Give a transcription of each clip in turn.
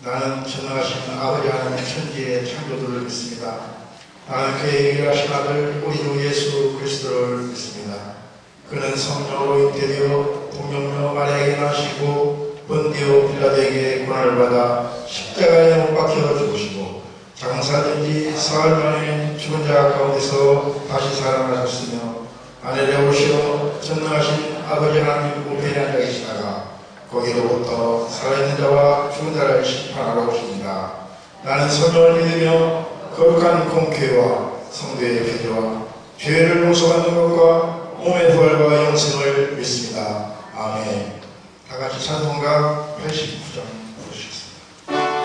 나는 전능하신 아버지 하나님의 천지의 창조주를 믿습니다. 나는 그의 유일하신 아들 우리 주 예수 그리스도를 믿습니다. 그는 성령으로 잉태되어 동정녀 마리아에게 나시고 본디오 빌라도에게 고난을 받아 십자가에 못 박혀 죽으시고 장사된 지 사흘 만에 죽은 자 가운데서 다시 살아나셨으며 하늘에 오시어 전능하신 아버지 하나님 우편에 앉아 계시다가 거기로부터 살아있는 자와 죽은 자를 심판하러 오십니다. 나는 성령을 믿으며 거룩한 공교회와 성도의 교제와 죄를 용서받는 것과 몸의 부활과 영생을 믿습니다. 아멘. 다같이 찬송가 89장 부르시겠습니다.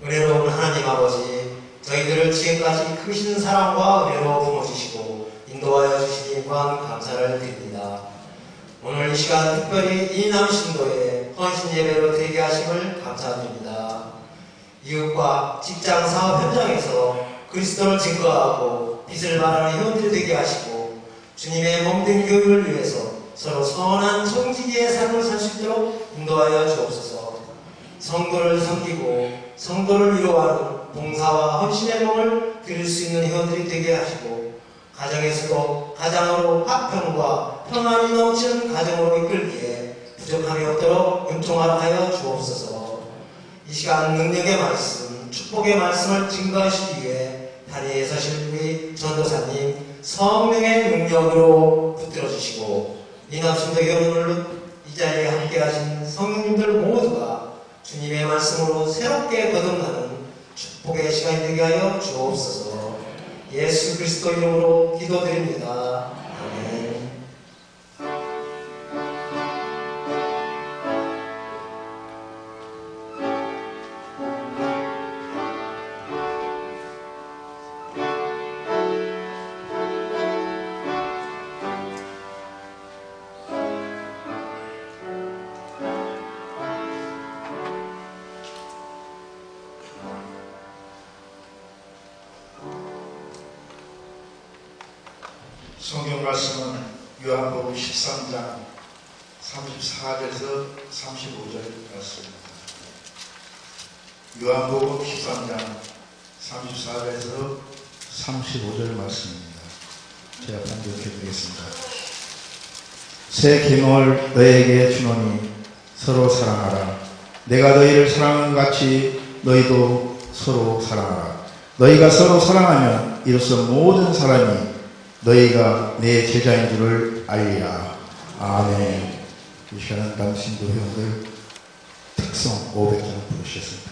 은혜로운 하나님 아버지, 저희들을 지금까지 크신 사랑과 은혜로 품어주시고 인도하여 주시니 무한 감사를 드립니다. 오늘 이 시간 특별히 이남신도의 헌신 예배로 되게 하심을 감사드립니다. 이웃과 직장 사업 현장에서 그리스도를 증거하고 빛을 발하는 회원들이 되게 하시고 주님의 몸된 교육을 위해서 서로 선한 성지기의 삶을 살 수 있도록 인도하여 주옵소서. 성도를 섬기고 성도를 위로하는 봉사와 헌신의 몸을 드릴 수 있는 회원들이 되게 하시고, 가정에서도 가장으로 화평과 평안이 넘치는 가정으로 이끌기에 부족함이 없도록 은총하라 하여 주옵소서. 이 시간 능력의 말씀, 축복의 말씀을 증거하시기 위해 다리에 서실 우리 전도사님 성령의 능력으로 붙들어 주시고, 이남신도 결혼을 이 자리에 함께 하신 성령님들 모두가 주님의 말씀으로 새롭게 거듭나는 축복의 시간이 되게 하여 주옵소서. 예수 그리스도 이름으로 기도드립니다. 아멘. 성경 말씀은 요한복음 13장 34절에서 35절 말씀입니다. 요한복음 13장 34절에서 35절 말씀입니다. 제가 반복해 드리겠습니다. 새 계명을 너에게 주노니 서로 사랑하라. 내가 너희를 사랑한 것 같이 너희도 서로 사랑하라. 너희가 서로 사랑하면 이로써 모든 사람이 너희가 내 제자인 줄을 알리라. 아멘. 이 시간은 남신도 회원들 특성 500장 부르셨습니다.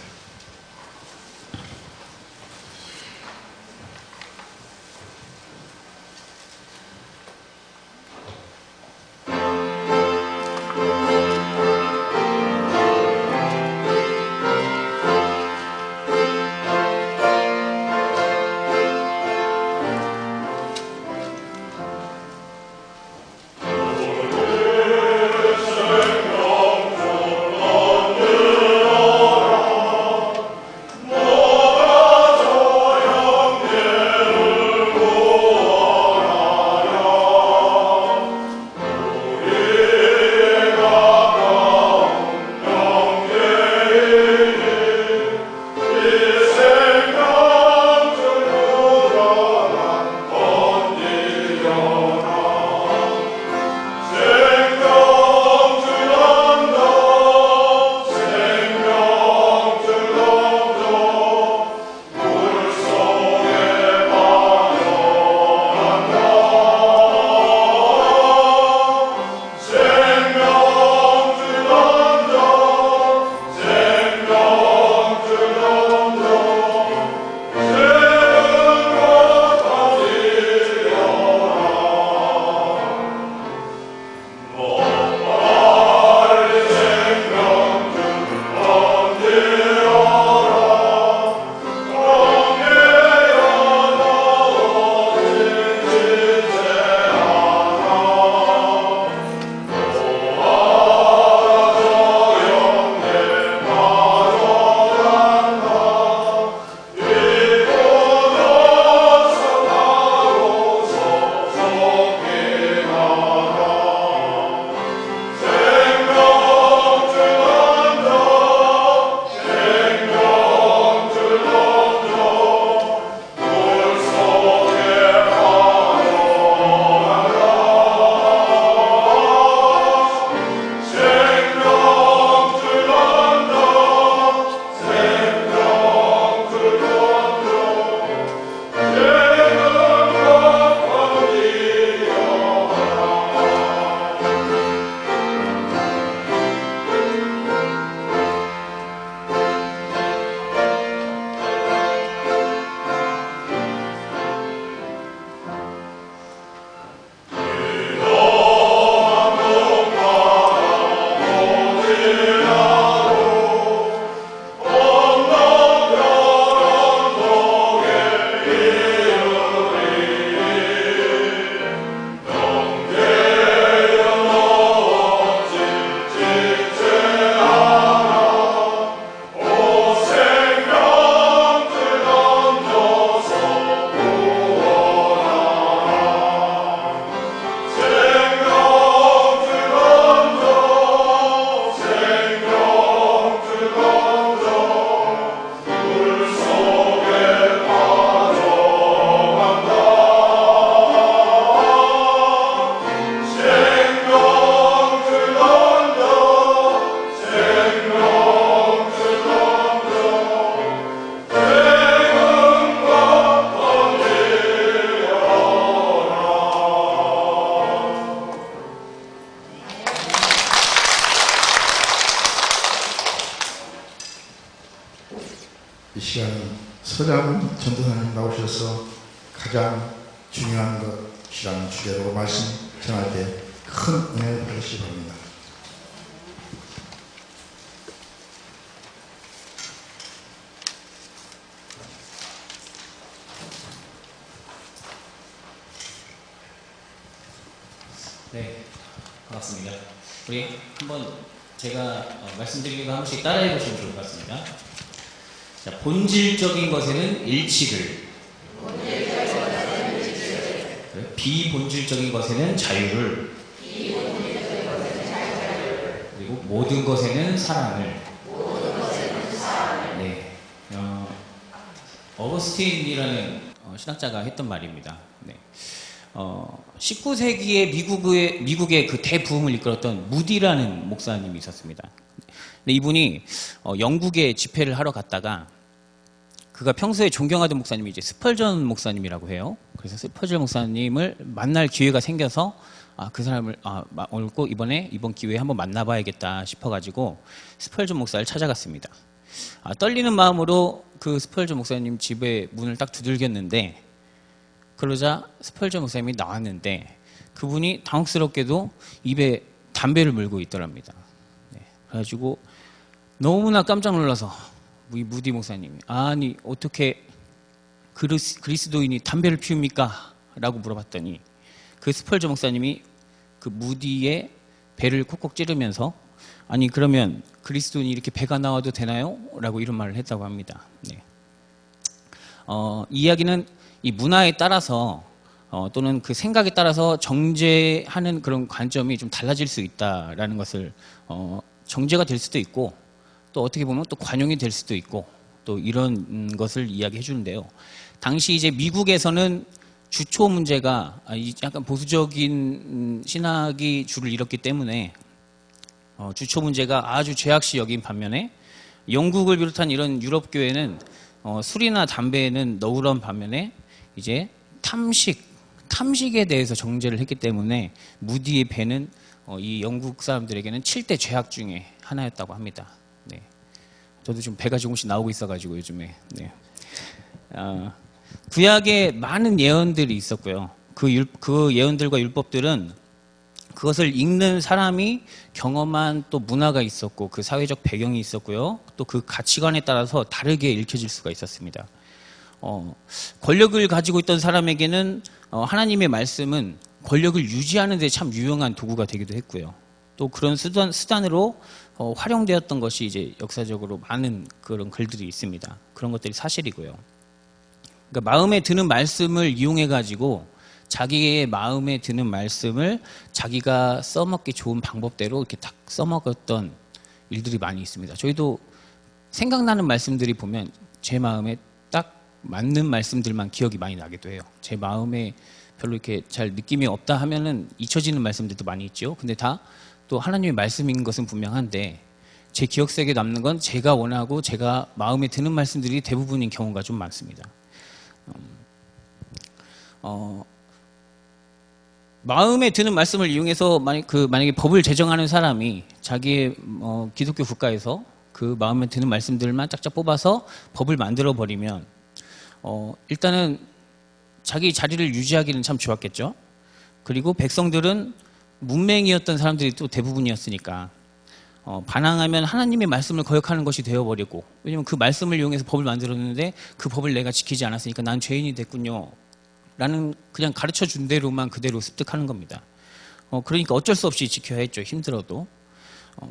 시간이 서장 전도사님 나오셔서 가장 중요한 것이라는 주제로 말씀 전할 때 큰 은혜를 받으시기 바랍니다. 네, 반갑습니다. 우리 한번 제가 말씀드리는 거 한 번씩 따라해 보시면 좋을 것 같습니다. 자, 본질적인 것에는 일치를, 비본질적인 것에는 자유를, 그리고 모든 것에는 사랑을. 네, 어거스틴이라는 신학자가 했던 말입니다. 네. 19세기에 미국의 그 대부흥을 이끌었던 무디라는 목사님이 있었습니다. 근데 이분이 영국에 집회를 하러 갔다가 그가 평소에 존경하던 목사님이 이제 스펄전 목사님이라고 해요. 그래서 스펄전 목사님을 만날 기회가 생겨서 그 사람을 오늘 꼭 이번 기회에 한번 만나봐야겠다 싶어가지고 스펄전 목사를 찾아갔습니다. 떨리는 마음으로 그 스펄전 목사님 집에 문을 딱 두들겼는데 그러자 스펄전 목사님이 나왔는데 그분이 당혹스럽게도 입에 담배를 물고 있더랍니다. 네, 그래가지고 너무나 깜짝 놀라서 이 무디 목사님이 아니 어떻게 그리스도인이 담배를 피웁니까? 라고 물어봤더니 그 스펄전 목사님이 그 무디의 배를 콕콕 찌르면서 아니 그러면 그리스도인이 이렇게 배가 나와도 되나요? 라고 이런 말을 했다고 합니다. 네. 이 이야기는 이 문화에 따라서 또는 그 생각에 따라서 정죄하는 그런 관점이 좀 달라질 수 있다라는 것을 정죄가 될 수도 있고 또 어떻게 보면 또 관용이 될 수도 있고 또 이런 것을 이야기해 주는데요. 당시 이제 미국에서는 주초 문제가 약간 보수적인 신학이 주를 이뤘기 때문에 주초 문제가 아주 죄악시 여긴 반면에 영국을 비롯한 이런 유럽 교회는 술이나 담배에는 너그러운 반면에 이제 탐식에 대해서 정죄를 했기 때문에 무디의 배는 이 영국 사람들에게는 7대 죄악 중에 하나였다고 합니다. 네. 저도 지금 배가 조금씩 나오고 있어가지고 요즘에. 네. 구약에 많은 예언들이 있었고요. 그 예언들과 율법들은 그것을 읽는 사람이 경험한 또 문화가 있었고 그 사회적 배경이 있었고요. 또 그 가치관에 따라서 다르게 읽혀질 수가 있었습니다. 권력을 가지고 있던 사람에게는 하나님의 말씀은 권력을 유지하는 데 참 유용한 도구가 되기도 했고요. 또 그런 수단으로 활용되었던 것이 이제 역사적으로 많은 그런 글들이 있습니다. 그런 것들이 사실이고요. 그러니까 마음에 드는 말씀을 이용해 가지고 자기의 마음에 드는 말씀을 자기가 써먹기 좋은 방법대로 이렇게 딱 써먹었던 일들이 많이 있습니다. 저희도 생각나는 말씀들이 보면 제 마음에 딱 맞는 말씀들만 기억이 많이 나기도 해요. 제 마음에 별로 이렇게 잘 느낌이 없다 하면은 잊혀지는 말씀들도 많이 있죠. 근데 다 또 하나님의 말씀인 것은 분명한데 제 기억 속에 남는 건 제가 원하고 제가 마음에 드는 말씀들이 대부분인 경우가 좀 많습니다. 마음에 드는 말씀을 이용해서 만약에 법을 제정하는 사람이 자기의 기독교 국가에서 그 마음에 드는 말씀들만 짝짝 뽑아서 법을 만들어 버리면 일단은 자기 자리를 유지하기는 참 좋았겠죠. 그리고 백성들은 문맹이었던 사람들이 또 대부분이었으니까 반항하면 하나님의 말씀을 거역하는 것이 되어버리고 왜냐면 그 말씀을 이용해서 법을 만들었는데 그 법을 내가 지키지 않았으니까 난 죄인이 됐군요 라는 그냥 가르쳐준 대로만 그대로 습득하는 겁니다. 그러니까 어쩔 수 없이 지켜야 했죠. 힘들어도.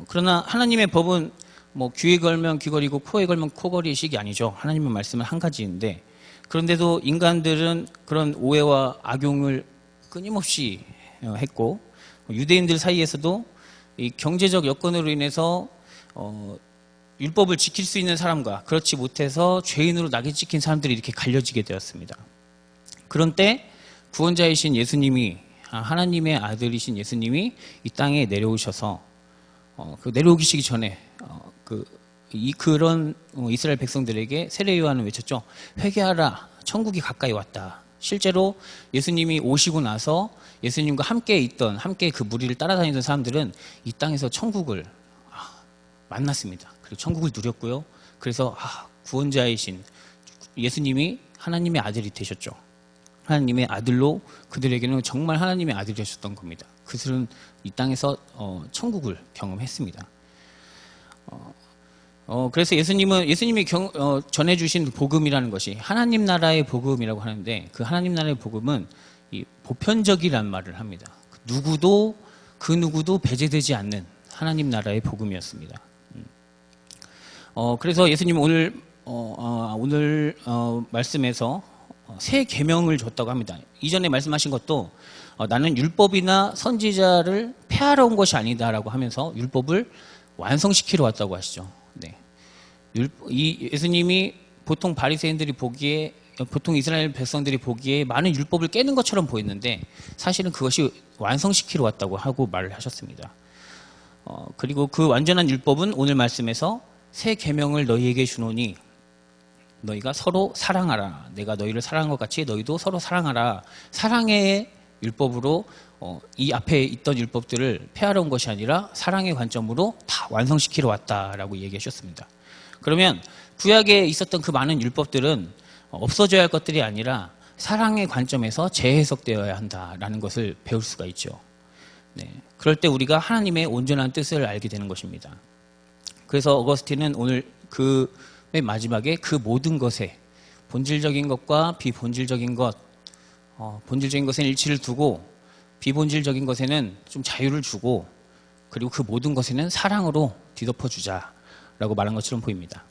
그러나 하나님의 법은 뭐 귀에 걸면 귀걸이고 코에 걸면 코걸이식이 아니죠. 하나님의 말씀은 한 가지인데 그런데도 인간들은 그런 오해와 악용을 끊임없이 했고 유대인들 사이에서도 이 경제적 여건으로 인해서 율법을 지킬 수 있는 사람과 그렇지 못해서 죄인으로 낙인 찍힌 사람들이 이렇게 갈려지게 되었습니다. 그런 때 구원자이신 예수님이 하나님의 아들이신 예수님이 이 땅에 내려오셔서 내려오시기 전에 그런 이스라엘 백성들에게 세례 요한은 외쳤죠. 회개하라, 천국이 가까이 왔다. 실제로 예수님이 오시고 나서 예수님과 함께 그 무리를 따라다니던 사람들은 이 땅에서 천국을 만났습니다. 그리고 천국을 누렸고요. 그래서 구원자이신 예수님이 하나님의 아들이 되셨죠. 하나님의 아들로 그들에게는 정말 하나님의 아들이 되셨던 겁니다. 그들은 이 땅에서 천국을 경험했습니다. 그래서 예수님이 전해주신 복음이라는 것이 하나님 나라의 복음이라고 하는데, 그 하나님 나라의 복음은 이 보편적이란 말을 합니다. 그 누구도 배제되지 않는 하나님 나라의 복음이었습니다. 그래서 예수님은 오늘 말씀에서 새 계명을 줬다고 합니다. 이전에 말씀하신 것도 나는 율법이나 선지자를 폐하러 온 것이 아니다라고 하면서 율법을 완성시키러 왔다고 하시죠. 네. 예수님이 보통 바리새인들이 보기에, 보통 이스라엘 백성들이 보기에 많은 율법을 깨는 것처럼 보였는데 사실은 그것이 완성시키러 왔다고 하고 말을 하셨습니다. 그리고 그 완전한 율법은 오늘 말씀에서 새 계명을 너희에게 주노니 너희가 서로 사랑하라. 내가 너희를 사랑한 것 같이 너희도 서로 사랑하라. 사랑의 율법으로 이 앞에 있던 율법들을 폐하러 온 것이 아니라 사랑의 관점으로 다 완성시키러 왔다라고 얘기하셨습니다. 그러면 구약에 있었던 그 많은 율법들은 없어져야 할 것들이 아니라 사랑의 관점에서 재해석되어야 한다라는 것을 배울 수가 있죠. 네. 그럴 때 우리가 하나님의 온전한 뜻을 알게 되는 것입니다. 그래서 어거스틴은 오늘 그 맨 마지막에 그 모든 것에 본질적인 것과 비본질적인 것, 본질적인 것에는 일치를 두고 비본질적인 것에는 좀 자유를 주고, 그리고 그 모든 것에는 사랑으로 뒤덮어주자라고 말한 것처럼 보입니다.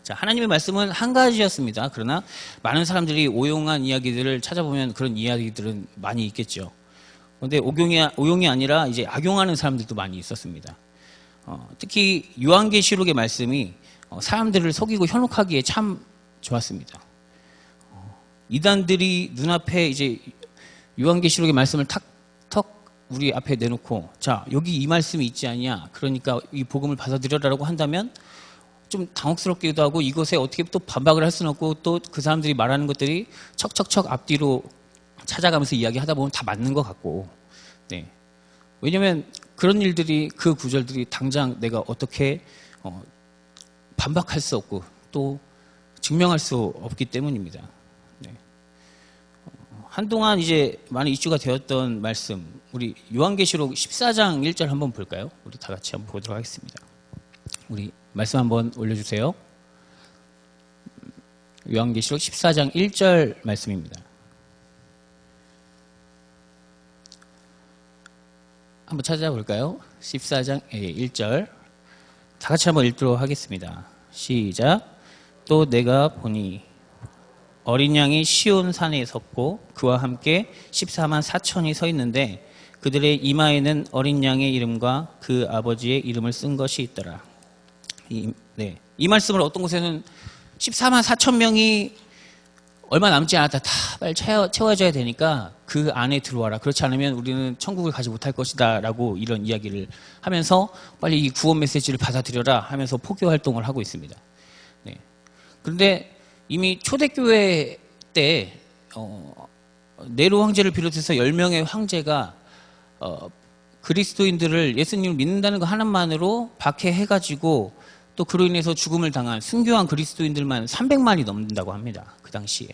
자, 하나님의 말씀은 한 가지였습니다. 그러나 많은 사람들이 오용한 이야기들을 찾아보면 그런 이야기들은 많이 있겠죠. 그런데 오용이 아니라 이제 악용하는 사람들도 많이 있었습니다. 특히 요한계시록의 말씀이 사람들을 속이고 현혹하기에 참 좋았습니다. 이단들이 눈앞에 이제 요한계시록의 말씀을 탁 우리 앞에 내놓고, 자, 여기 이 말씀이 있지 않냐, 그러니까 이 복음을 받아들여라라고 한다면 좀 당혹스럽기도 하고, 이것에 어떻게 또 반박을 할 수는 없고, 또 그 사람들이 말하는 것들이 척척척 앞뒤로 찾아가면서 이야기하다 보면 다 맞는 것 같고, 네. 왜냐면 그런 일들이, 그 구절들이 당장 내가 어떻게 반박할 수 없고 또 증명할 수 없기 때문입니다. 네. 한동안 이제 많은 이슈가 되었던 말씀, 우리 요한계시록 14장 1절 한번 볼까요? 우리 다 같이 한번 보도록 하겠습니다. 우리 말씀 한번 올려주세요. 요한계시록 14장 1절 말씀입니다. 한번 찾아볼까요? 14장 1절 다 같이 한번 읽도록 하겠습니다. 시작. 또 내가 보니 어린 양이 시온 산에 섰고 그와 함께 14만 4천이 서 있는데 그들의 이마에는 어린 양의 이름과 그 아버지의 이름을 쓴 것이 있더라. 이 말씀을 어떤 곳에는 14만 4천 명이 얼마 남지 않았다, 다 빨리 채워져야 되니까 그 안에 들어와라, 그렇지 않으면 우리는 천국을 가지 못할 것이다 라고 이런 이야기를 하면서 빨리 이 구원 메시지를 받아들여라 하면서 포교 활동을 하고 있습니다. 네. 그런데 이미 초대교회 때 네로 황제를 비롯해서 10명의 황제가 그리스도인들을, 예수님을 믿는다는 것 하나만으로 박해해가지고 또 그로 인해서 죽음을 당한 순교한 그리스도인들만 300만이 넘는다고 합니다. 그 당시에.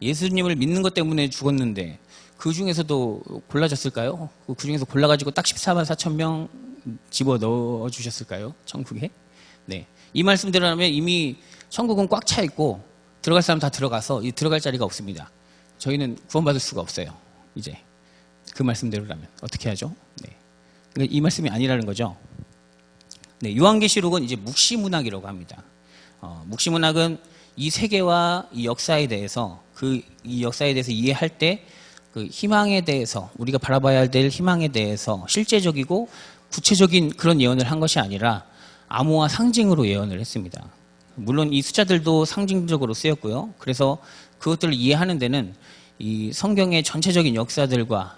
예수님을 믿는 것 때문에 죽었는데 그 중에서도 골라졌을까요? 그 중에서 골라가지고 딱 14만 4천 명 집어넣어 주셨을까요? 천국에? 네. 이 말씀대로라면 이미 천국은 꽉 차 있고 들어갈 사람 다 들어가서 들어갈 자리가 없습니다. 저희는 구원받을 수가 없어요. 이제 그 말씀대로라면 어떻게 하죠? 네. 그러니까 이 말씀이 아니라는 거죠. 네, 요한계시록은 이제 묵시문학이라고 합니다. 묵시문학은 이 세계와 이 역사에 대해서, 이 역사에 대해서 이해할 때 그 희망에 대해서, 우리가 바라봐야 될 희망에 대해서 실제적이고 구체적인 그런 예언을 한 것이 아니라 암호와 상징으로 예언을 했습니다. 물론 이 숫자들도 상징적으로 쓰였고요. 그래서 그것들을 이해하는 데는 이 성경의 전체적인 역사들과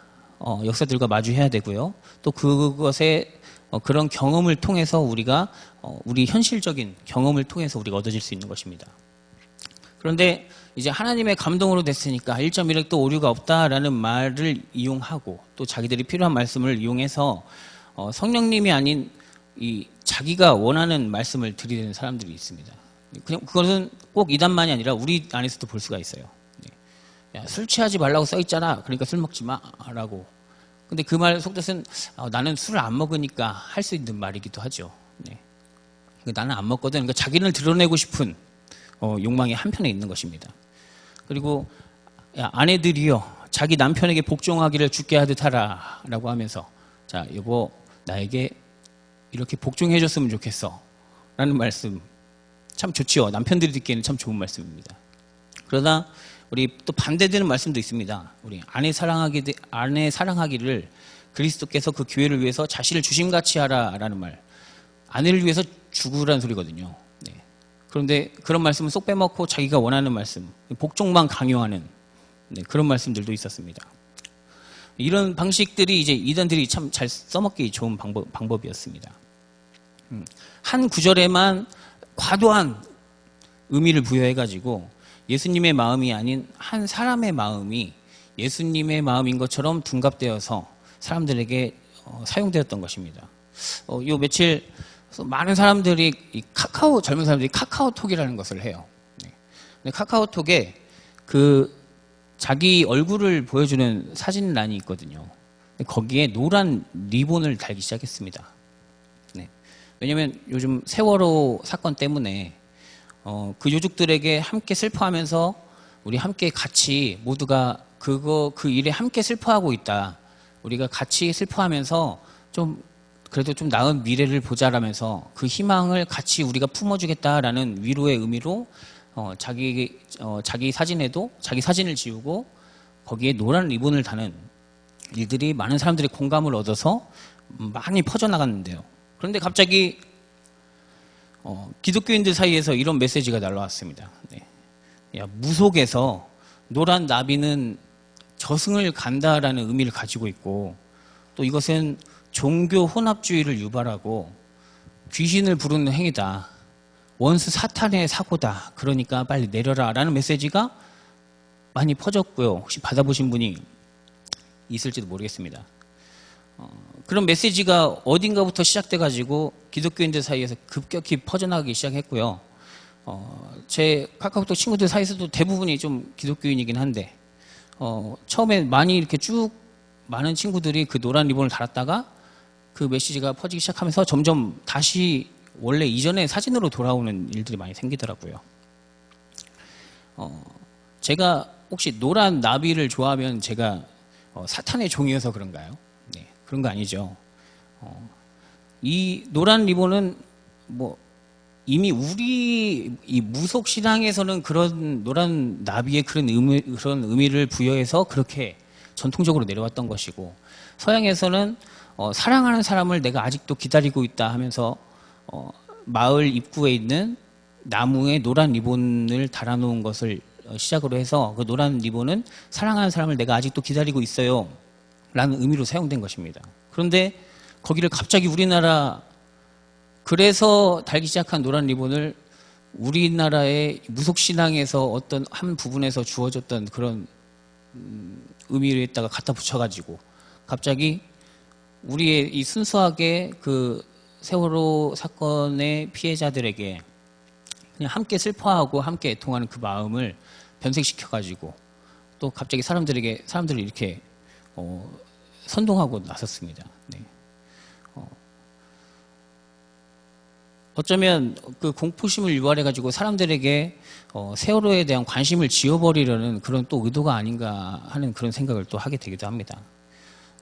마주해야 되고요. 또 그것에 그런 경험을 통해서 우리가 우리 현실적인 경험을 통해서 우리가 얻어질 수 있는 것입니다. 그런데 이제 하나님의 감동으로 됐으니까 1.1획도 오류가 없다라는 말을 이용하고 또 자기들이 필요한 말씀을 이용해서 성령님이 아닌 이 자기가 원하는 말씀을 들이대는 사람들이 있습니다. 그냥 그것은 꼭 이단만이 아니라 우리 안에서도 볼 수가 있어요. 야, 술 취하지 말라고 써 있잖아. 그러니까 술 먹지 마라고. 근데 그 말 속뜻은 나는 술을 안 먹으니까 할 수 있는 말이기도 하죠. 네. 나는 안 먹거든. 그러니까 자기를 드러내고 싶은 욕망이 한편에 있는 것입니다. 그리고 야, 아내들이요 자기 남편에게 복종하기를 주께 하듯 하라라고 하면서 자 여보 나에게 이렇게 복종해줬으면 좋겠어 라는 말씀 참 좋지요. 남편들이 듣기에는 참 좋은 말씀입니다. 그러나 우리 또 반대되는 말씀도 있습니다. 우리 아내 사랑하기를 그리스도께서 그 교회를 위해서 자신을 주심같이 하라라는 말. 아내를 위해서 죽으라는 소리거든요. 네. 그런데 그런 말씀은 쏙 빼먹고 자기가 원하는 말씀, 복종만 강요하는 그런 말씀들도 있었습니다. 이런 방식들이 이제 이단들이 참 잘 써먹기 좋은 방법이었습니다. 한 구절에만 과도한 의미를 부여해가지고 예수님의 마음이 아닌 한 사람의 마음이 예수님의 마음인 것처럼 둔갑되어서 사람들에게 사용되었던 것입니다. 요 며칠 많은 사람들이 젊은 사람들이 카카오톡이라는 것을 해요. 근데 카카오톡에 자기 얼굴을 보여주는 사진란이 있거든요. 거기에 노란 리본을 달기 시작했습니다. 네. 왜냐면 요즘 세월호 사건 때문에 그 유족들에게 함께 슬퍼하면서 우리 함께 같이 모두가 그 일에 함께 슬퍼하고 있다. 우리가 같이 슬퍼하면서 그래도 좀 나은 미래를 보자라면서 그 희망을 같이 우리가 품어주겠다라는 위로의 의미로 자기 사진에도 자기 사진을 지우고 거기에 노란 리본을 다는 일들이 많은 사람들의 공감을 얻어서 많이 퍼져나갔는데요. 그런데 갑자기 기독교인들 사이에서 이런 메시지가 날라왔습니다. 네. 야, 무속에서 노란 나비는 저승을 간다라는 의미를 가지고 있고 또 이것은 종교 혼합주의를 유발하고 귀신을 부르는 행위다. 원수 사탄의 사고다. 그러니까 빨리 내려라 라는 메시지가 많이 퍼졌고요. 혹시 받아보신 분이 있을지도 모르겠습니다. 그런 메시지가 어딘가부터 시작돼가지고 기독교인들 사이에서 급격히 퍼져나가기 시작했고요. 제 카카오톡 친구들 사이에서도 대부분이 좀 기독교인이긴 한데 처음에 많이 이렇게 쭉 많은 친구들이 그 노란 리본을 달았다가 그 메시지가 퍼지기 시작하면서 점점 다시 원래 이전의 사진으로 돌아오는 일들이 많이 생기더라고요. 제가 혹시 노란 나비를 좋아하면 제가 사탄의 종이어서 그런가요? 네, 그런 거 아니죠. 이 노란 리본은 이미 우리 이 무속 신앙에서는 그런 노란 나비의 그런 의미를 부여해서 그렇게 전통적으로 내려왔던 것이고 서양에서는 사랑하는 사람을 내가 아직도 기다리고 있다 하면서 마을 입구에 있는 나무에 노란 리본을 달아놓은 것을 시작으로 해서 그 노란 리본은 사랑하는 사람을 내가 아직도 기다리고 있어요 라는 의미로 사용된 것입니다. 그런데 거기를 갑자기 그래서 달기 시작한 노란 리본을 우리나라의 무속신앙에서 어떤 한 부분에서 주어졌던 그런 의미에다가 갖다 붙여가지고 갑자기 우리의 이 순수하게 그 세월호 사건의 피해자들에게 그냥 함께 슬퍼하고 함께 애통하는 그 마음을 변색시켜가지고 또 갑자기 사람들을 이렇게 선동하고 나섰습니다. 네. 어쩌면 그 공포심을 유발해가지고 사람들에게 세월호에 대한 관심을 지워버리려는 그런 또 의도가 아닌가 하는 그런 생각을 또 하게 되기도 합니다.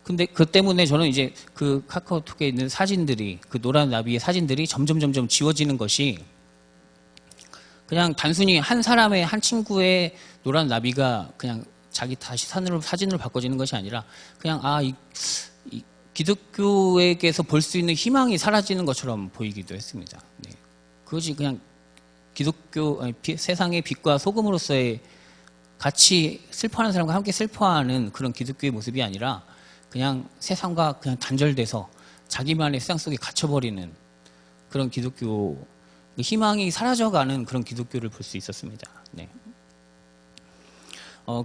근데 그 때문에 저는 이제 그 카카오톡에 있는 사진들이 그 노란 나비의 사진들이 점점 지워지는 것이 그냥 단순히 한 친구의 노란 나비가 그냥 자기 다시 사진으로 바꿔지는 것이 아니라 그냥 이 기독교에게서 볼 수 있는 희망이 사라지는 것처럼 보이기도 했습니다. 네. 그것이 그냥 세상의 빛과 소금으로서의 같이 슬퍼하는 사람과 함께 슬퍼하는 그런 기독교의 모습이 아니라 그냥 세상과 그냥 단절돼서 자기만의 세상 속에 갇혀버리는 그런 기독교, 희망이 사라져가는 그런 기독교를 볼 수 있었습니다. 네.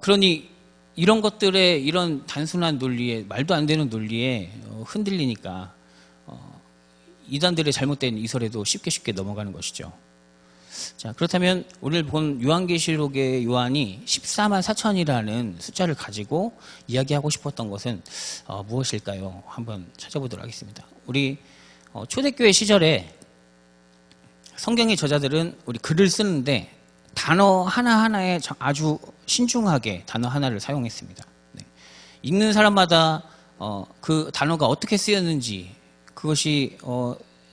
그러니 이런 것들의 이런 단순한 논리에 말도 안 되는 논리에 흔들리니까 이단들의 잘못된 이설에도 쉽게 넘어가는 것이죠. 자, 그렇다면 오늘 본 요한계시록의 요한이 14만 4천이라는 숫자를 가지고 이야기하고 싶었던 것은 무엇일까요? 한번 찾아보도록 하겠습니다. 우리 초대교회 시절에 성경의 저자들은 우리 글을 쓰는데 단어 하나하나에 아주 신중하게 단어 하나를 사용했습니다. 네. 읽는 사람마다 그 단어가 어떻게 쓰였는지 그것이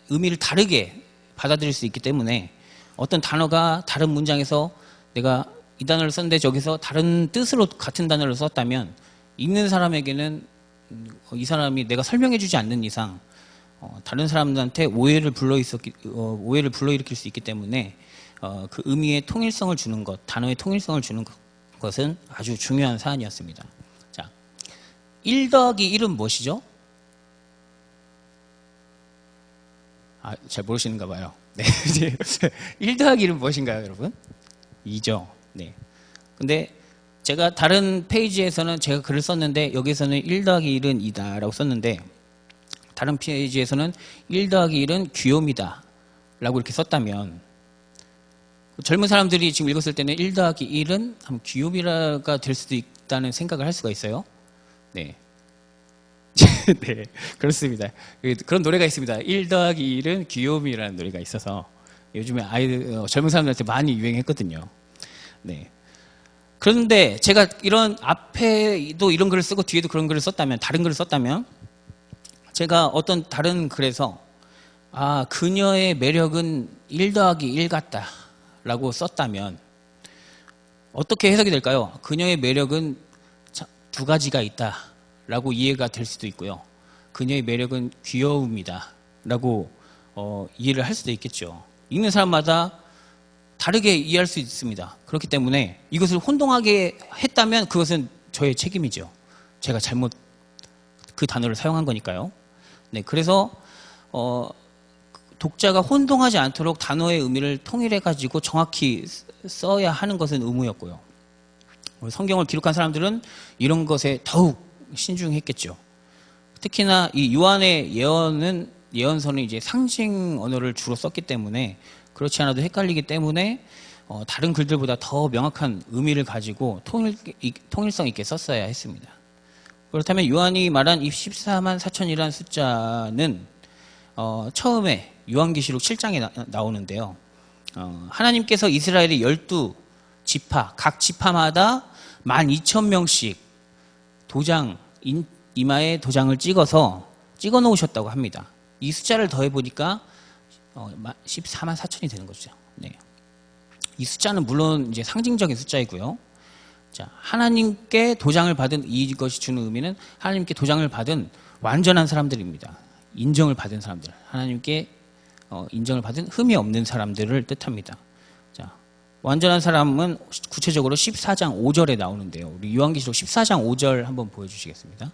의미를 다르게 받아들일 수 있기 때문에 어떤 단어가 다른 문장에서 내가 이 단어를 썼는데 저기서 다른 뜻으로 같은 단어를 썼다면 읽는 사람에게는 이 사람이 내가 설명해 주지 않는 이상 다른 사람들한테 오해를 불러일으킬 수 있기 때문에 그 의미의 통일성을 주는 것, 단어의 통일성을 주는 것은 아주 중요한 사안이었습니다. 자, 1 더하기 1은 무엇이죠? 잘 모르시는가 봐요. 네. 1 더하기 1은 무엇인가요, 여러분? 2죠. 네. 근데 제가 다른 페이지에서는 제가 글을 썼는데 여기서는 1 더하기 1은 2다라고 썼는데 다른 페이지에서는 1 더하기 1은 귀요미다 라고 이렇게 썼다면 젊은 사람들이 지금 읽었을 때는 1 더하기 1은 귀요미가 될 수도 있다는 생각을 할 수가 있어요. 네. 네, 그렇습니다. 그런 노래가 있습니다. 1 더하기 1은 귀요미라는 노래가 있어서 요즘에 젊은 사람들한테 많이 유행했거든요. 네. 그런데 제가 이런 앞에도 이런 글을 쓰고 뒤에도 그런 글을 썼다면, 다른 글을 썼다면, 제가 어떤 다른 글에서 그녀의 매력은 1 더하기 1 같다 라고 썼다면 어떻게 해석이 될까요? 그녀의 매력은 2가지가 있다 라고 이해가 될 수도 있고요. 그녀의 매력은 귀여움이다 라고 이해를 할 수도 있겠죠. 읽는 사람마다 다르게 이해할 수 있습니다. 그렇기 때문에 이것을 혼동하게 했다면 그것은 저의 책임이죠. 제가 잘못 그 단어를 사용한 거니까요. 네, 그래서 독자가 혼동하지 않도록 단어의 의미를 통일해가지고 정확히 써야 하는 것은 의무였고요. 성경을 기록한 사람들은 이런 것에 더욱 신중했겠죠. 특히나 이 요한의 예언서는 이제 상징 언어를 주로 썼기 때문에 그렇지 않아도 헷갈리기 때문에 다른 글들보다 더 명확한 의미를 가지고 통일성 있게 썼어야 했습니다. 그렇다면 요한이 말한 이 14만 4천이라는 숫자는 처음에 요한계시록 7장에 나오는데요. 하나님께서 이스라엘의 12지파, 각 지파마다 12,000명씩 이마에 도장을 찍어 놓으셨다고 합니다. 이 숫자를 더해보니까 14만 4천이 되는 거죠. 네. 이 숫자는 물론 이제 상징적인 숫자이고요. 자, 하나님께 도장을 받은 이것이 주는 의미는 하나님께 도장을 받은 완전한 사람들입니다. 인정을 받은 사람들. 하나님께 인정을 받은 흠이 없는 사람들을 뜻합니다. 자, 완전한 사람은 구체적으로 14장 5절에 나오는데요. 우리 요한계시록 14장 5절 한번 보여주시겠습니다.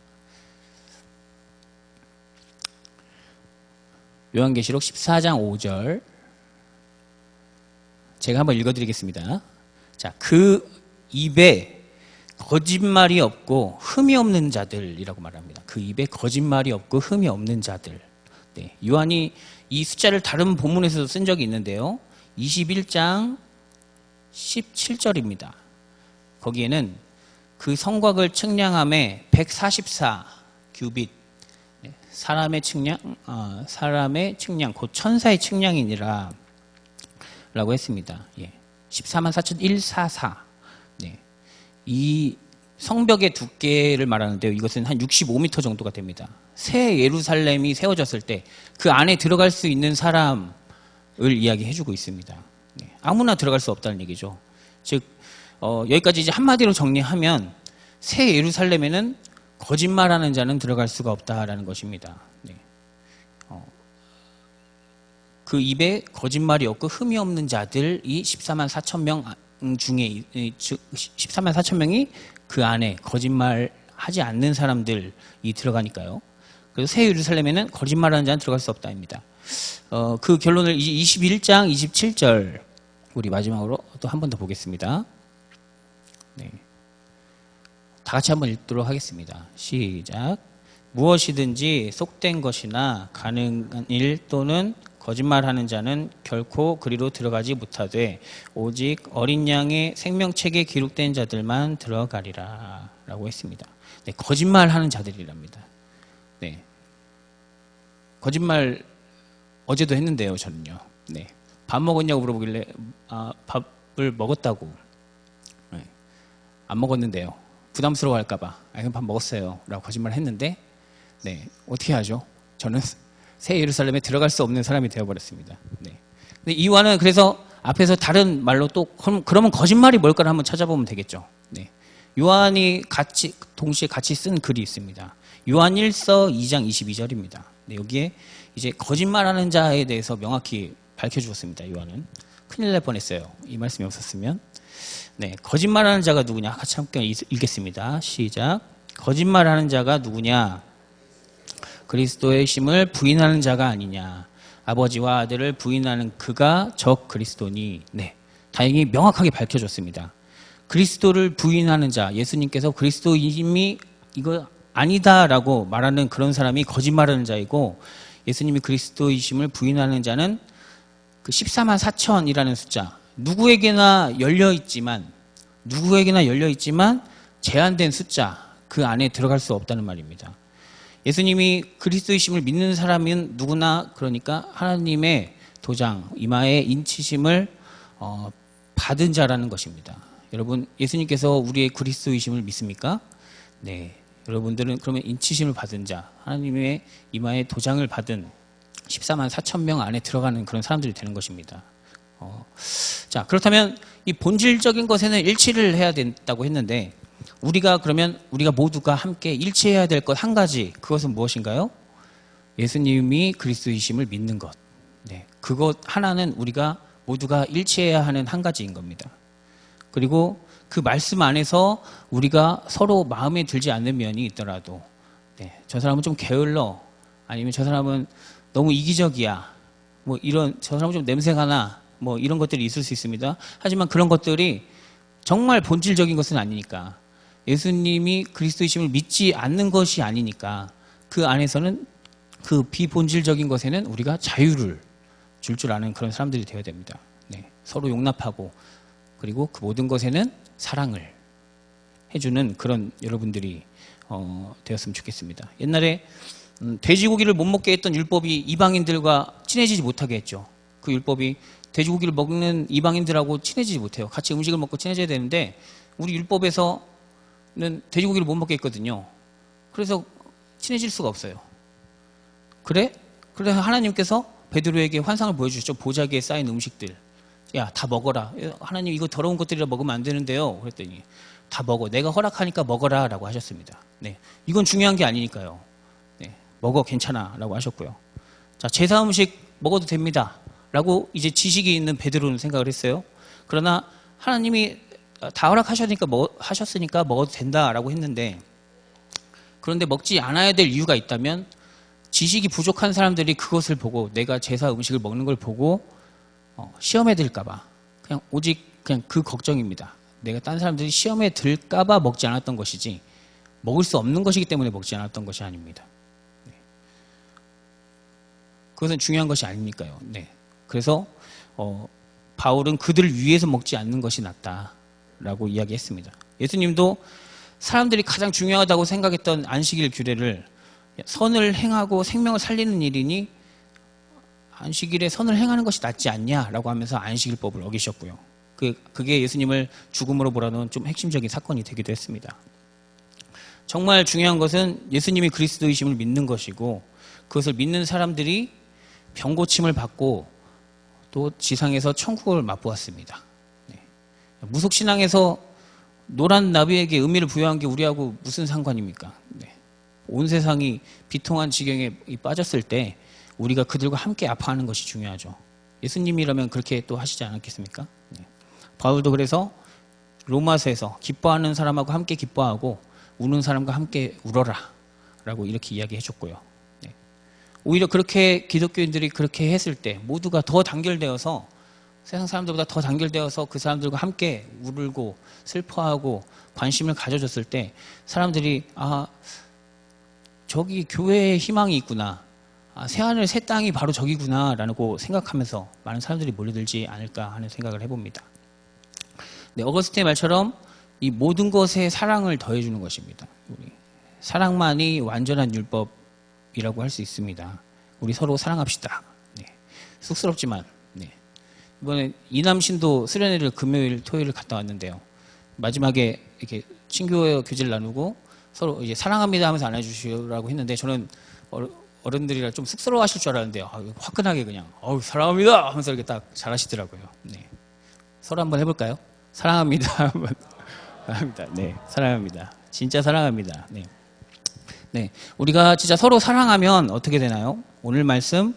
요한계시록 14장 5절 제가 한번 읽어드리겠습니다. 자, 그 입에 거짓말이 없고 흠이 없는 자들이라고 말합니다. 그 입에 거짓말이 없고 흠이 없는 자들. 네, 요한이 이 숫자를 다른 본문에서도 쓴 적이 있는데요. 21장 17절입니다. 거기에는 그 성곽을 측량함에 144 규빗, 사람의 측량, 곧 천사의 측량이니라 라고 했습니다. 예. 14만 4천 144. 네. 이 성벽의 두께를 말하는데요. 이것은 한 65m 정도가 됩니다. 새 예루살렘이 세워졌을 때 그 안에 들어갈 수 있는 사람을 이야기해주고 있습니다. 네. 아무나 들어갈 수 없다는 얘기죠. 즉 여기까지 이제 한마디로 정리하면 새 예루살렘에는 거짓말하는 자는 들어갈 수가 없다라는 것입니다. 네. 그 입에 거짓말이 없고 흠이 없는 자들이 14만 4천 명 중에 14만 4천 명이 그 안에 거짓말하지 않는 사람들이 들어가니까요. 그래서 새 예루살렘에는 거짓말하는 자는 들어갈 수 없다입니다. 그 결론을 21장 27절 우리 마지막으로 또 한 번 더 보겠습니다. 네. 다 같이 한번 읽도록 하겠습니다. 시작. 무엇이든지 속된 것이나 가능한 일 또는 거짓말하는 자는 결코 그리로 들어가지 못하되 오직 어린 양의 생명책에 기록된 자들만 들어가리라 라고 했습니다. 네, 거짓말하는 자들이랍니다. 네, 거짓말 어제도 했는데요, 저는요. 네, 밥 먹었냐고 물어보길래 밥을 먹었다고. 네, 안 먹었는데요. 부담스러워할까봐 그냥 밥 먹었어요 라고 거짓말 했는데 네, 어떻게 하죠? 저는 새 예루살렘에 들어갈 수 없는 사람이 되어버렸습니다. 네. 근데 요한은 그래서 앞에서 다른 말로 또 그러면 거짓말이 뭘까를 한번 찾아보면 되겠죠. 네. 요한이 동시에 같이 쓴 글이 있습니다. 요한 1서 2장 22절입니다. 네, 여기에 이제 거짓말하는 자에 대해서 명확히 밝혀주었습니다. 요한은 큰일 날 뻔했어요. 이 말씀이 없었으면. 네, 거짓말하는 자가 누구냐? 같이 함께 읽겠습니다. 시작. 거짓말하는 자가 누구냐? 그리스도의 심을 부인하는 자가 아니냐. 아버지와 아들을 부인하는 그가 적 그리스도니. 네, 다행히 명확하게 밝혀줬습니다. 그리스도를 부인하는 자, 예수님께서 그리스도임이 이거 아니다라고 말하는 그런 사람이 거짓말하는 자이고, 예수님이 그리스도이심을 부인하는 자는 그 14만 4천이라는 숫자, 누구에게나 열려있지만 제한된 숫자, 그 안에 들어갈 수 없다는 말입니다. 예수님이 그리스도이심을 믿는 사람은 누구나, 그러니까 하나님의 도장, 이마에 인치심을 받은 자라는 것입니다. 여러분, 예수님께서 우리의 그리스도이심을 믿습니까? 네, 여러분들은 그러면 인치심을 받은 자, 하나님의 이마에 도장을 받은 14만 4천 명 안에 들어가는 그런 사람들이 되는 것입니다. 자, 그렇다면 이 본질적인 것에는 일치를 해야 된다고 했는데, 우리가 모두가 함께 일치해야 될 것 한 가지, 그것은 무엇인가요? 예수님이 그리스도이심을 믿는 것. 네, 그것 하나는 우리가 모두가 일치해야 하는 한 가지인 겁니다. 그리고 그 말씀 안에서 우리가 서로 마음에 들지 않는 면이 있더라도, 네, 저 사람은 좀 게을러, 아니면 저 사람은 너무 이기적이야, 저 사람은 좀 냄새가 나, 이런 것들이 있을 수 있습니다. 하지만 그런 것들이 정말 본질적인 것은 아니니까, 예수님이 그리스도이심을 믿지 않는 것이 아니니까, 그 안에서는 그 비본질적인 것에는 우리가 자유를 줄 아는 그런 사람들이 되어야 됩니다. 네, 서로 용납하고, 그리고 그 모든 것에는 사랑을 해주는 그런 여러분들이 되었으면 좋겠습니다. 옛날에 돼지고기를 못 먹게 했던 율법이 이방인들과 친해지지 못하게 했죠. 그 율법이 돼지고기를 먹는 이방인들하고 친해지지 못해요. 같이 음식을 먹고 친해져야 되는데, 우리 율법에서는 돼지고기를 못 먹게 했거든요. 그래서 친해질 수가 없어요. 그래서 하나님께서 베드로에게 환상을 보여주셨죠. 보자기에 쌓인 음식들. 야, 다 먹어라. 하나님, 이거 더러운 것들이라 먹으면 안 되는데요. 그랬더니 다 먹어. 내가 허락하니까 먹어라 라고 하셨습니다. 네, 이건 중요한 게 아니니까요. 네, 먹어, 괜찮아 라고 하셨고요. 자, 제사 음식 먹어도 됩니다 라고 이제 지식이 있는 베드로는 생각을 했어요. 그러나 하나님이 다 하셨으니까 먹어도 된다라고 했는데, 그런데 먹지 않아야 될 이유가 있다면, 지식이 부족한 사람들이 그것을 보고, 내가 제사 음식을 먹는 걸 보고 시험에 들까봐, 오직 그 걱정입니다. 내가 딴 사람들이 시험에 들까봐 먹지 않았던 것이지, 먹을 수 없는 것이기 때문에 먹지 않았던 것이 아닙니다. 네. 그것은 중요한 것이 아니니까요. 네. 그래서 바울은 그들을 위해서 먹지 않는 것이 낫다라고 이야기했습니다. 예수님도 사람들이 가장 중요하다고 생각했던 안식일 규례를, 선을 행하고 생명을 살리는 일이니 안식일에 선을 행하는 것이 낫지 않냐라고 하면서 안식일법을 어기셨고요. 그게 예수님을 죽음으로 몰아넣은 좀 핵심적인 사건이 되기도 했습니다. 정말 중요한 것은 예수님이 그리스도이심을 믿는 것이고, 그것을 믿는 사람들이 병고침을 받고 또 지상에서 천국을 맛보았습니다. 네. 무속신앙에서 노란 나비에게 의미를 부여한 게 우리하고 무슨 상관입니까? 네. 온 세상이 비통한 지경에 빠졌을 때 우리가 그들과 함께 아파하는 것이 중요하죠. 예수님이라면 그렇게 또 하시지 않았겠습니까? 네. 바울도 그래서 로마서에서 기뻐하는 사람하고 함께 기뻐하고 우는 사람과 함께 울어라 라고 이렇게 이야기해 줬고요. 네. 오히려 그렇게 기독교인들이 그렇게 했을 때 모두가 더 단결되어서, 세상 사람들보다 더 단결되어서 그 사람들과 함께 울고 슬퍼하고 관심을 가져줬을 때, 사람들이 저기 교회에 희망이 있구나. 새하늘 새 땅이 바로 저기구나 라고 생각하면서 많은 사람들이 몰려들지 않을까 하는 생각을 해봅니다. 네, 어거스틴의 말처럼 이 모든 것에 사랑을 더해주는 것입니다. 사랑만이 완전한 율법이라고 할 수 있습니다. 우리 서로 사랑합시다. 네, 쑥스럽지만 네. 이번에 이남신도 수련회를 금요일, 토요일 갔다 왔는데요. 마지막에 이렇게 친교 교제를 나누고 서로 이제 사랑합니다 하면서 안아주시라고 했는데 저는 어른들이라 좀 쑥스러워하실 줄 알았는데요. 화끈하게 그냥 사랑합니다 하면서 이렇게 딱 잘하시더라고요. 네. 서로 한번 해볼까요? 사랑합니다. 사랑합니다. 네, 사랑합니다. 진짜 사랑합니다. 네. 네, 우리가 진짜 서로 사랑하면 어떻게 되나요? 오늘 말씀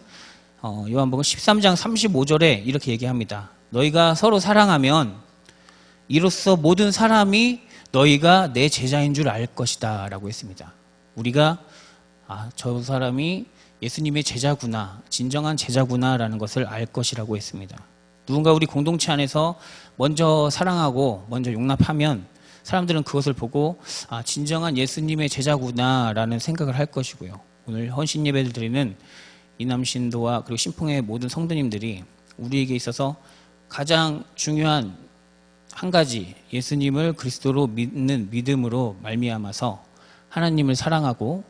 요한복음 13장 35절에 이렇게 얘기합니다. 너희가 서로 사랑하면 이로써 모든 사람이 너희가 내 제자인 줄 알 것이다 라고 했습니다. 우리가 저 사람이 예수님의 제자구나, 진정한 제자구나 라는 것을 알 것이라고 했습니다. 누군가 우리 공동체 안에서 먼저 사랑하고 먼저 용납하면 사람들은 그것을 보고 진정한 예수님의 제자구나 라는 생각을 할 것이고요. 오늘 헌신 예배를 드리는 이남신도와 그리고 신풍의 모든 성도님들이 우리에게 있어서 가장 중요한 한 가지, 예수님을 그리스도로 믿는 믿음으로 말미암아서 하나님을 사랑하고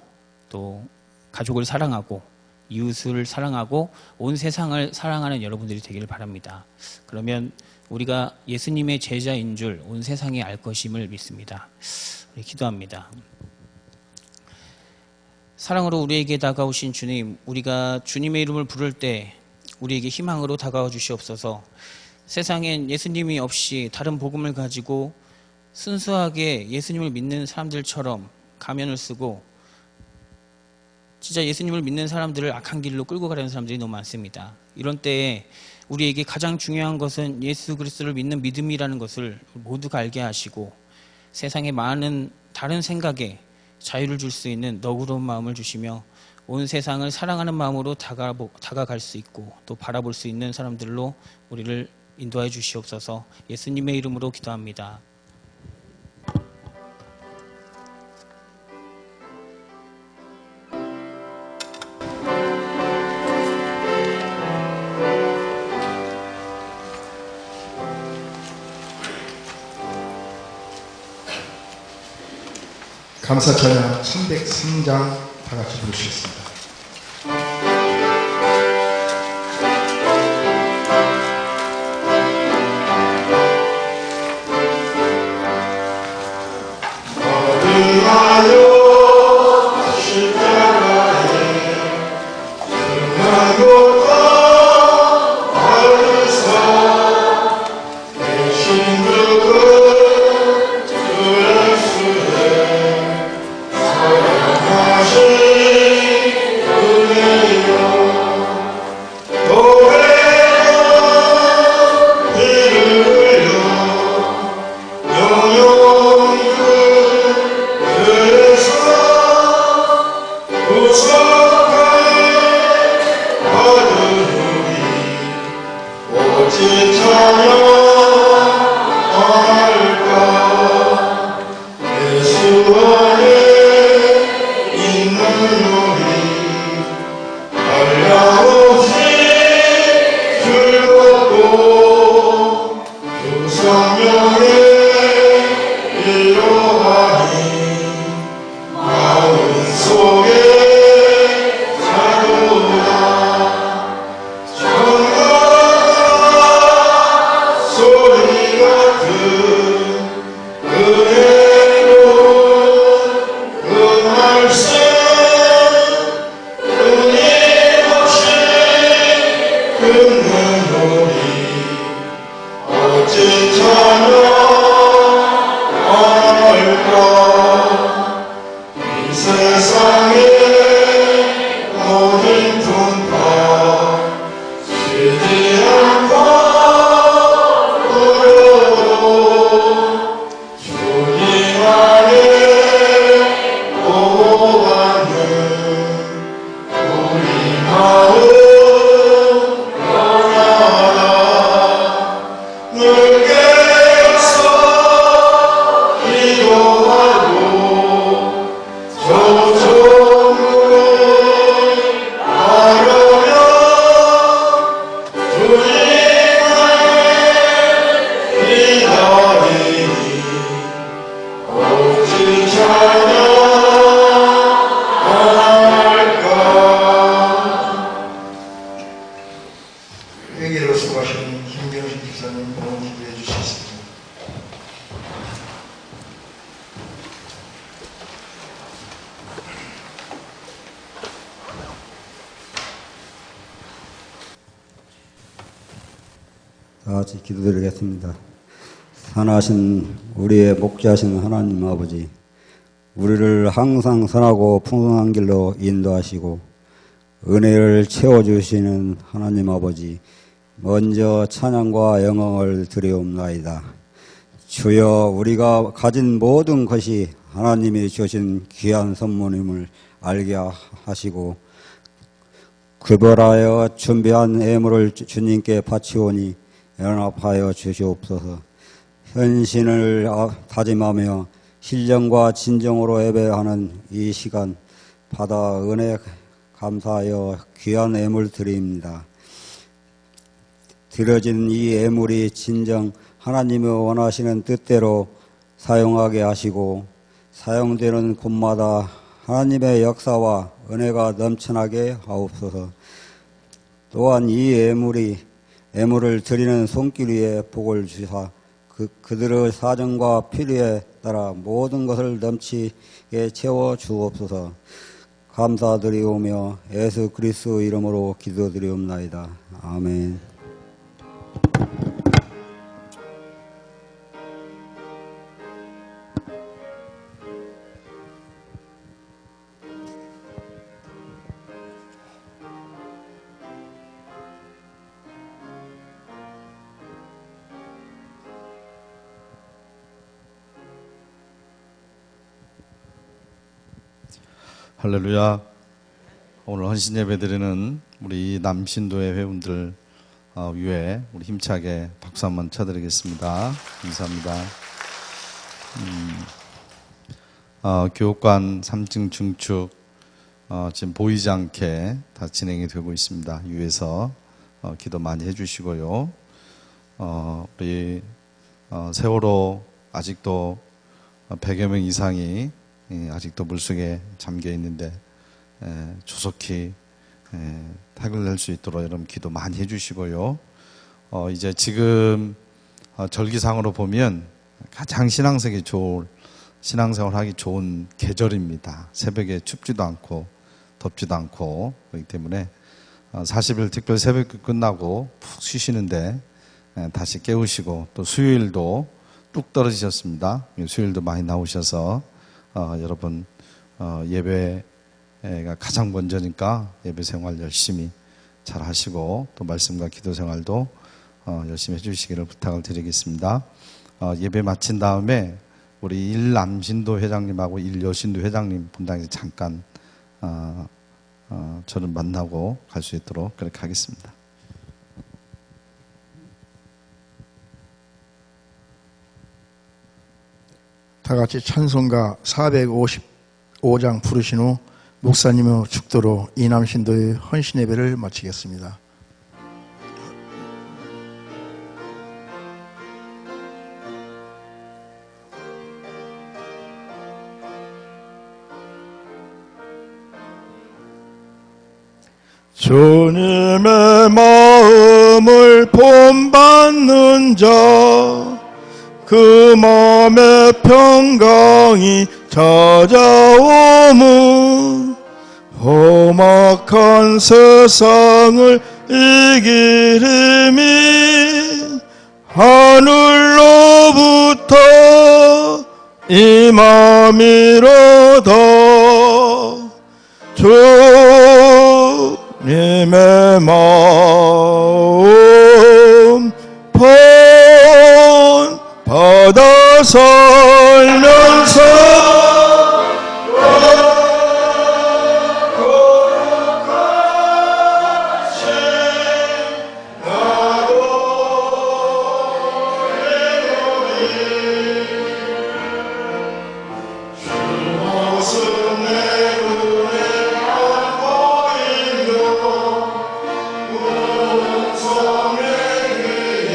또 가족을 사랑하고 이웃을 사랑하고 온 세상을 사랑하는 여러분들이 되기를 바랍니다. 그러면 우리가 예수님의 제자인 줄 온 세상이 알 것임을 믿습니다. 우리 기도합니다. 사랑으로 우리에게 다가오신 주님, 우리가 주님의 이름을 부를 때 우리에게 희망으로 다가와 주시옵소서. 세상엔 예수님이 없이 다른 복음을 가지고 순수하게 예수님을 믿는 사람들처럼 가면을 쓰고 진짜 예수님을 믿는 사람들을 악한 길로 끌고 가려는 사람들이 너무 많습니다. 이런 때에 우리에게 가장 중요한 것은 예수 그리스도를 믿는 믿음이라는 것을 모두가 알게 하시고 세상의 많은 다른 생각에 자유를 줄 수 있는 너그러운 마음을 주시며 온 세상을 사랑하는 마음으로 다가갈 수 있고 또 바라볼 수 있는 사람들로 우리를 인도하여 주시옵소서. 예수님의 이름으로 기도합니다. 감사 찬양 303장 다 같이 부르시겠습니다. 늘 깨어서 기도하고 다 같이 기도드리겠습니다. 선하신 우리의 목자신 하나님 아버지, 우리를 항상 선하고 풍성한 길로 인도하시고 은혜를 채워주시는 하나님 아버지, 먼저 찬양과 영광을 드리옵나이다. 주여, 우리가 가진 모든 것이 하나님이 주신 귀한 선물임을 알게 하시고 구별하여 준비한 예물을 주님께 바치오니 연합하여 주시옵소서. 헌신을 다짐하며 신령과 진정으로 예배하는 이 시간 받아 은혜 감사하여 귀한 예물 드립니다. 드려진 이 예물이 진정 하나님이 원하시는 뜻대로 사용하게 하시고 사용되는 곳마다 하나님의 역사와 은혜가 넘쳐나게 하옵소서. 또한 이 예물을 드리는 손길 위에 복을 주사 그들의 사정과 필요에 따라 모든 것을 넘치게 채워 주옵소서. 감사드리오며 예수 그리스도 이름으로 기도드리옵나이다. 아멘. 할렐루야. 오늘 헌신 예배 드리는 우리 남신도의 회원들 위해 우리 힘차게 박수 한번 쳐드리겠습니다. 감사합니다. 교육관 3층 중축 지금 보이지 않게 다 진행이 되고 있습니다. 위에서 기도 많이 해주시고요. 우리 세월호 아직도 100여 명 이상이 아직도 물속에 잠겨 있는데 조속히 해결될 수 있도록 여러분 기도 많이 해주시고요. 이제 지금 절기상으로 보면 가장 신앙생활 하기 좋은 계절입니다. 새벽에 춥지도 않고 덥지도 않고 그렇기 때문에 40일 특별 새벽기 끝나고 푹 쉬시는데 다시 깨우시고 또 수요일도 뚝 떨어지셨습니다. 수요일도 많이 나오셔서 여러분 예배가 가장 먼저니까 예배 생활 열심히 잘 하시고 또 말씀과 기도 생활도 열심히 해주시기를 부탁을 드리겠습니다. 예배 마친 다음에 우리 일남신도 회장님하고 일여신도 회장님 분당에서 잠깐 저를 만나고 갈 수 있도록 그렇게 하겠습니다. 다 같이 찬송가 455장 부르신 후 목사님의 축도로 이남신도의 헌신 예배를 마치겠습니다. 주님의 마음을 본받는 자 그 마음의 평강이 찾아오면 험악한 세상을 이길 힘이 하늘로부터 임함이로다. 주님의 마음 받아 살면서 거룩하신 나도 외로이 주 모습 내 눈에 안 보이며 음성의 귀에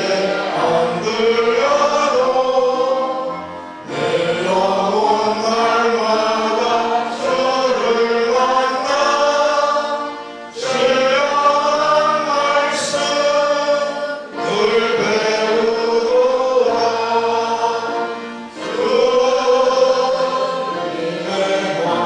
안 들려도 내 영혼 날마다 주를 만나 신령한 말씀 늘 배우도다. 주님의 마음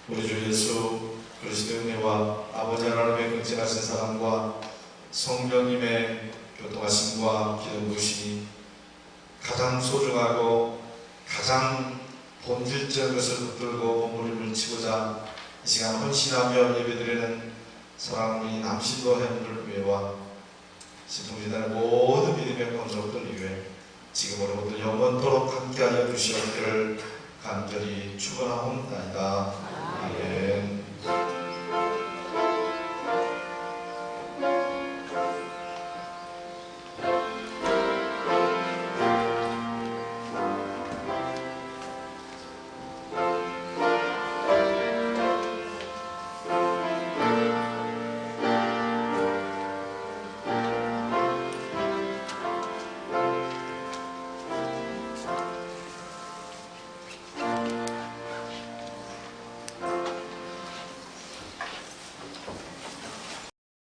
우리 주 예수 그리스도의 은혜와 아버지 하나님의 극진하신 사랑과 성령님의 교통하심과 기름 부으심이 가장 소중하고 가장 본질적인 것을 붙들고 몸부림을 치고자 이 시간 헌신하며 예배드리는 사랑하는 남신도 회원들 위해와 신통지단의 모든 믿음의 권속들 위해 지금으로부터 영원토록 함께하여 주시옵기를 간절히 축원하옵나이다. 아멘.